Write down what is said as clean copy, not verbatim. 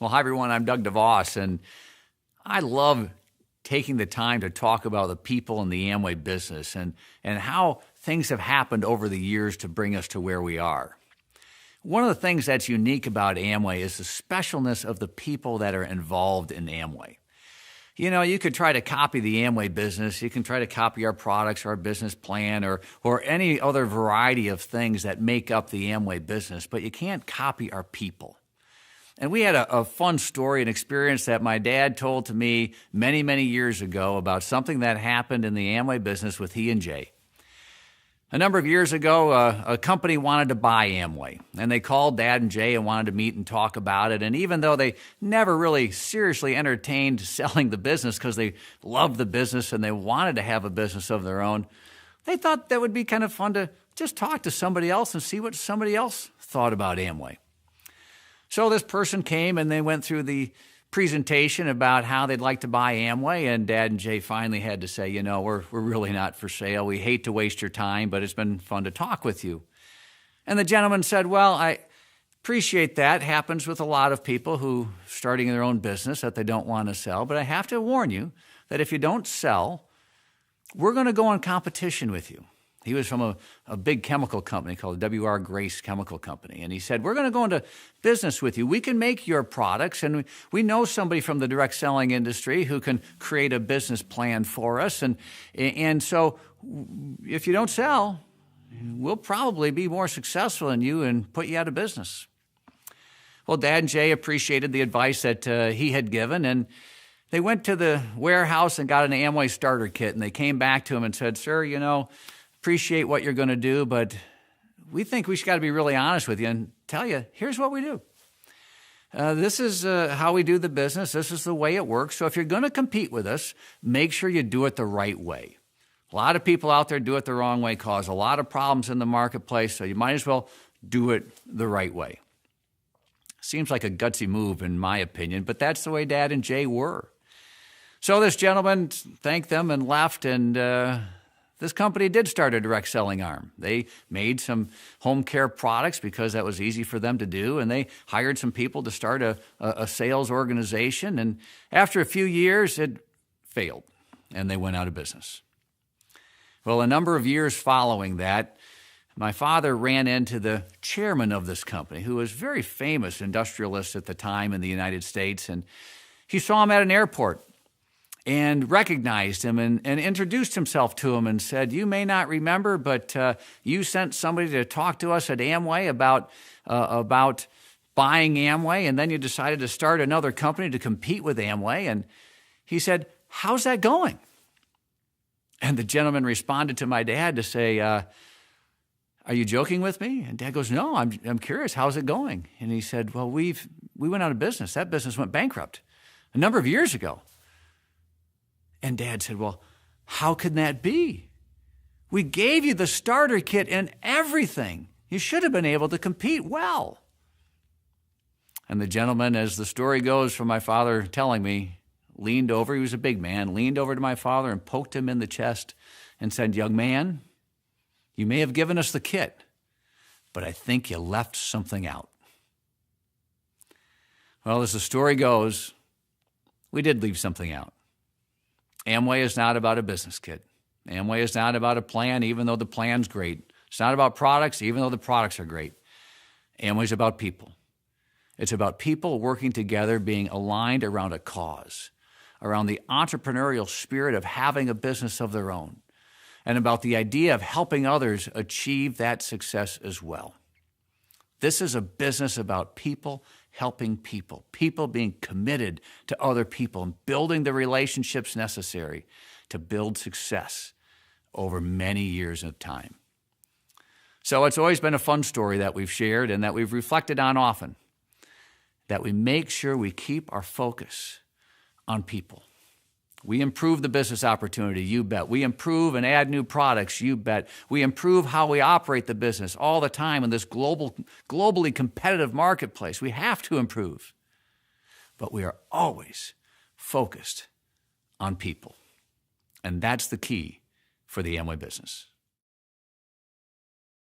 Well, hi, everyone. I'm Doug DeVos, and I love taking the time to talk about the people in the Amway business and how things have happened over the years to bring us to where we are. One of the things that's unique about Amway is the specialness of the people that are involved in Amway. You know, you could try to copy the Amway business. You can try to copy our products, our business plan, or any other variety of things that make up the Amway business, but you can't copy our people. And we had a fun story, an experience that my dad told to me many, many years ago about something that happened in the Amway business with he and Jay. A number of years ago, a company wanted to buy Amway, and they called Dad and Jay and wanted to meet and talk about it. And even though they never really seriously entertained selling the business because they loved the business and they wanted to have a business of their own, they thought that would be kind of fun to just talk to somebody else and see what somebody else thought about Amway. So this person came and they went through the presentation about how they'd like to buy Amway, and Dad and Jay finally had to say, you know, we're really not for sale. We hate to waste your time, but it's been fun to talk with you. And the gentleman said, well, I appreciate that. Happens with a lot of people who starting their own business that they don't want to sell, but I have to warn you that if you don't sell, we're going to go in competition with you. He was from a big chemical company called W.R. Grace Chemical Company. And he said, we're going to go into business with you. We can make your products, and we know somebody from the direct selling industry who can create a business plan for us. And so if you don't sell, we'll probably be more successful than you and put you out of business. Well, Dad and Jay appreciated the advice that he had given, and they went to the warehouse and got an Amway starter kit. And they came back to him and said, sir, you know, appreciate what you're going to do, but we think we got to be really honest with you and tell you, here's what we do. This is how we do the business. This is the way it works. So if you're going to compete with us, make sure you do it the right way. A lot of people out there do it the wrong way, cause a lot of problems in the marketplace, so you might as well do it the right way. Seems like a gutsy move in my opinion, but that's the way Dad and Jay were. So this gentleman thanked them and left, and this company did start a direct selling arm. They made some home care products because that was easy for them to do, and they hired some people to start a sales organization. And after a few years, it failed, and they went out of business. Well, a number of years following that, my father ran into the chairman of this company, who was a very famous industrialist at the time in the United States, and he saw him at an airport and recognized him and introduced himself to him and said, you may not remember, but you sent somebody to talk to us at Amway about buying Amway, and then you decided to start another company to compete with Amway. And he said, how's that going? And the gentleman responded to my dad to say, are you joking with me? And Dad goes, no, I'm curious, how's it going? And he said, well, we went out of business. That business went bankrupt a number of years ago. And Dad said, well, how can that be? We gave you the starter kit and everything. You should have been able to compete well. And the gentleman, as the story goes from my father telling me, leaned over, he was a big man, leaned over to my father and poked him in the chest and said, young man, you may have given us the kit, but I think you left something out. Well, as the story goes, we did leave something out. Amway is not about a business kit. Amway is not about a plan, even though the plan's great. It's not about products, even though the products are great. Amway is about people. It's about people working together, being aligned around a cause, around the entrepreneurial spirit of having a business of their own, and about the idea of helping others achieve that success as well. This is a business about people helping people, people being committed to other people and building the relationships necessary to build success over many years of time. So it's always been a fun story that we've shared and that we've reflected on often, that we make sure we keep our focus on people. We improve the business opportunity, you bet. We improve and add new products, you bet. We improve how we operate the business all the time in this globally competitive marketplace. We have to improve. But we are always focused on people. And that's the key for the Amway business.